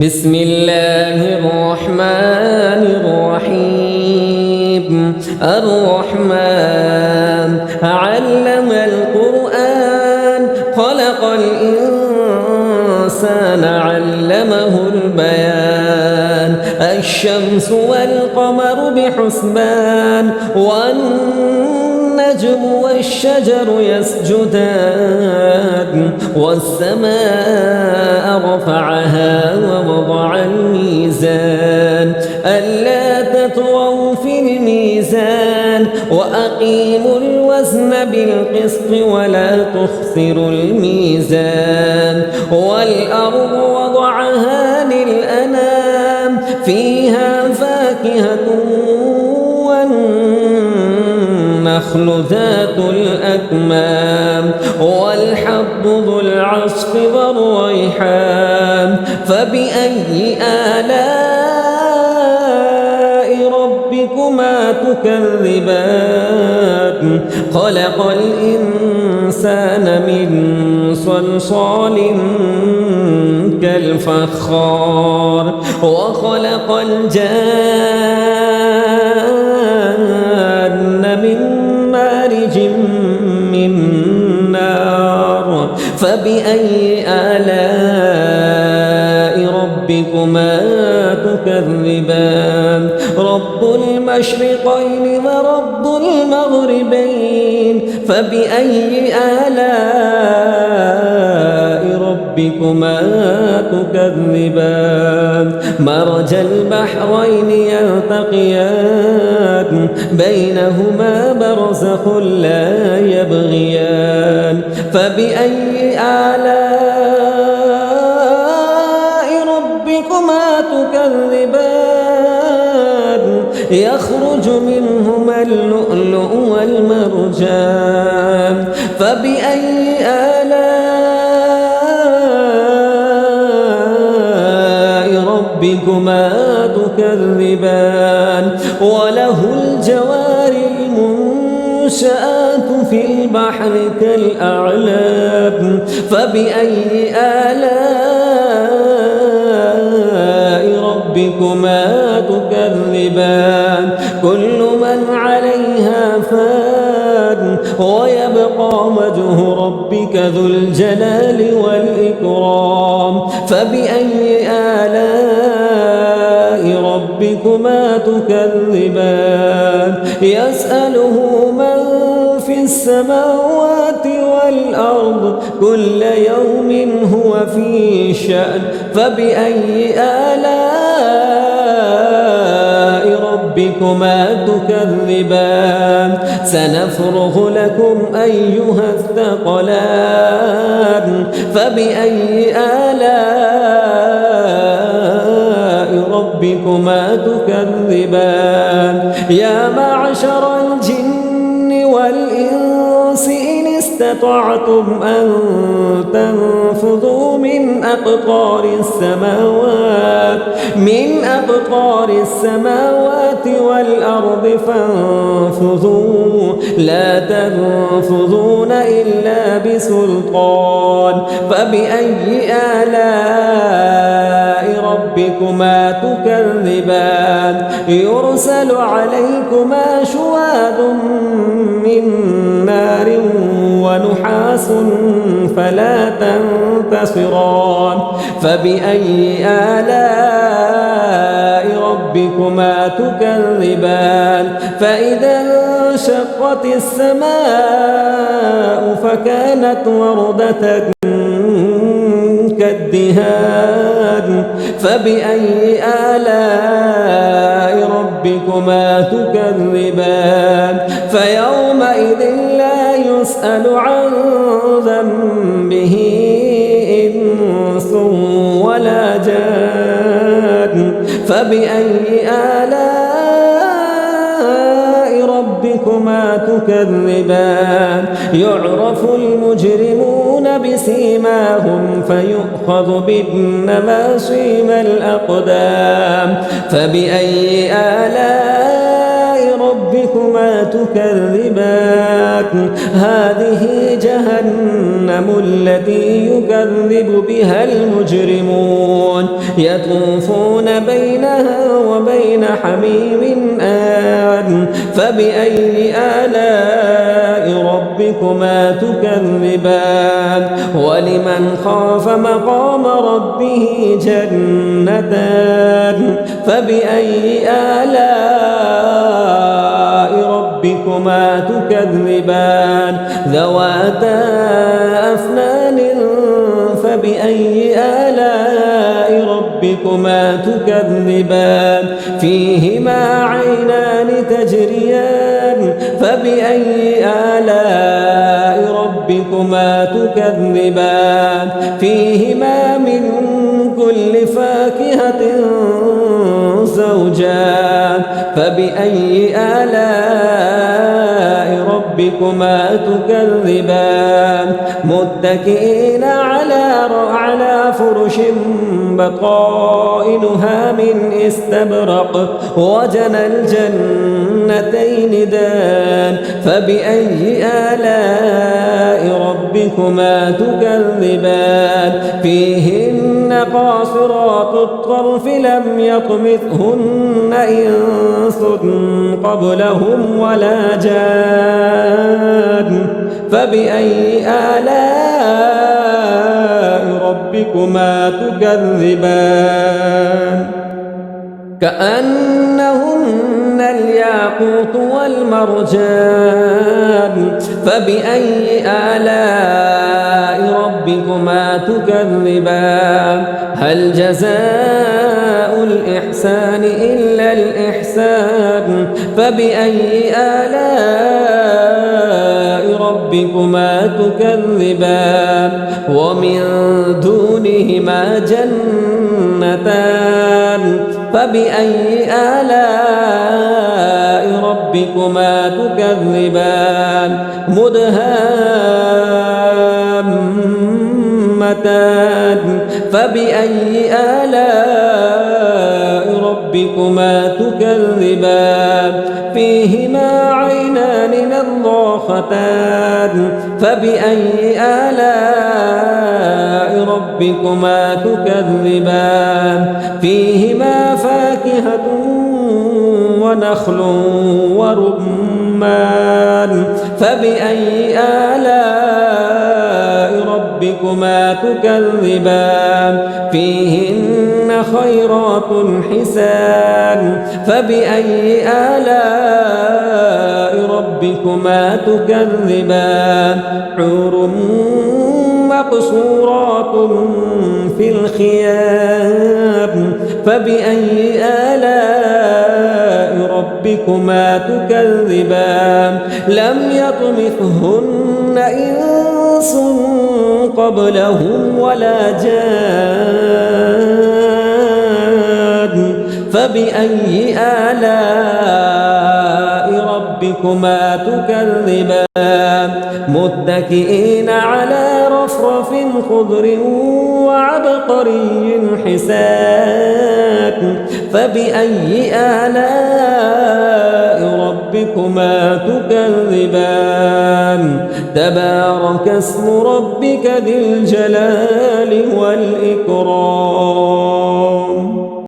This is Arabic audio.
بسم الله الرحمن الرحيم. الرحمن علم القرآن، خلق الإنسان علمه البيان. الشمس والقمر بحسبان، والنجم والشجر يسجدان. والسماء رفعها ووضع الميزان ألا تطغوا في الميزان، وأقيموا الوزن بالقسط ولا تخسروا الميزان. والأرض وضعها للأنام، فيها فاكهة والنخل ذات الأكمام، والحب ذو العصف والريحان. فبأي آلاء ربكما تكذبان؟ خلق الإنسان من صلصال كالفخار، وخلق الجان من مارج من نار. فبأي آلاء ربكما تكذبان؟ رب المشرقين ورب المغربين. فبأي آلاء ربكما تكذبان؟ مرج البحرين يلتقيان، بينهما برزخ لا يبغيان. فبأي آلاء ربكما تكذبان؟ يخرج منهما اللؤلؤ والمرجان. فبأي آلاء ربكما تكذبان؟ وله الجوار المنشآت في البحر كالأعلام. فبأي آلاء ربكما تكذبان؟ كل من عليها فان، ويبقى وجه ربك ذو الجلال والإكرام. فبأي آلاء ربكما تكذبان؟ يسأله من في السماوات والأرض، كل يوم هو في شأن. فبأي آلاء ربكما تكذبان؟ سنفرغ لكم أيها الثقلان. فبأي آلاء ربكما تكذبان؟ يا معشر الجن والإنس إن استطعتم أن تنفذوا من أقطار السماوات والأرض فانفذوا، لا تنفذون إلا بسلطان. فبأي آلاء ربكما تكذبان؟ يرسل عليكما شواظ من نار ونحاس فلا تنتصران. فبأي آلاء ربكما تكذبان؟ فإذا انشقت السماء فكانت وردة كالدهان. فبأي آلاء ربكما تكذبان؟ فيومئذ لا يسأل عن ذنبه إنس ولا جان. فبأي آلاء ربكما تكذبان؟ يعرف المجرمون بسيماهم فيؤخذ بالنواصي والأقدام. فبأي آلاء ربكما تكذبان؟ هذه جهنم التي يكذب بها المجرمون يطوفون بينها وبين حميم آن فبأي آلاء ربكما تكذبان ولمن خاف مقام ربه جنتان فبأي آلاء ربكما تكذبان ذواتا أفنان فبأي آلاء ربكما تكذبان فيهما عينان تجريان فبأي آلاء ربكما تكذبان فيهما من كل فاكهة زوجان فبأي آلاء ربكما تكذبان متكئين على فرش بطائنها من استبرق وجنى الجنتين دان فبأي آلاء ربكما تكذبان فيهن قاصرات الطرف لم يطمثهن إنس قبلهم ولا جان فبأي آلاء ربكما تكذبان كأنهن الياقوت والمرجان فبأي آلاء ربكما تكذبان هل جزاء الإحسان إلا الإحسان فبأي آلاء ربكما تكذبان ومن دونهما جنتان فبأي آلاء ربكما تكذبان مدهامتان فبأي آلاء ربكما تكذبان فيهما عينان نضاختان فبأي آلاء ربكما تكذبان فيهما فاكهة ونخل ورمان فبأي آلاء ربكما تكذبان فيهن خيرات حسان فبأي آلاء ربكما تكذبان حور مقصورات في الخيام فبأي آلاء ربكما تكذبان لم يطمثهن إنس قبلهم ولا جان فبأي آلاء ربكما تكذبان متكئين على رفرف خضر وعبقري حسان فبأي آلاء ربكما تكذبان تبارك اسم ربك ذي الجلال والإكرام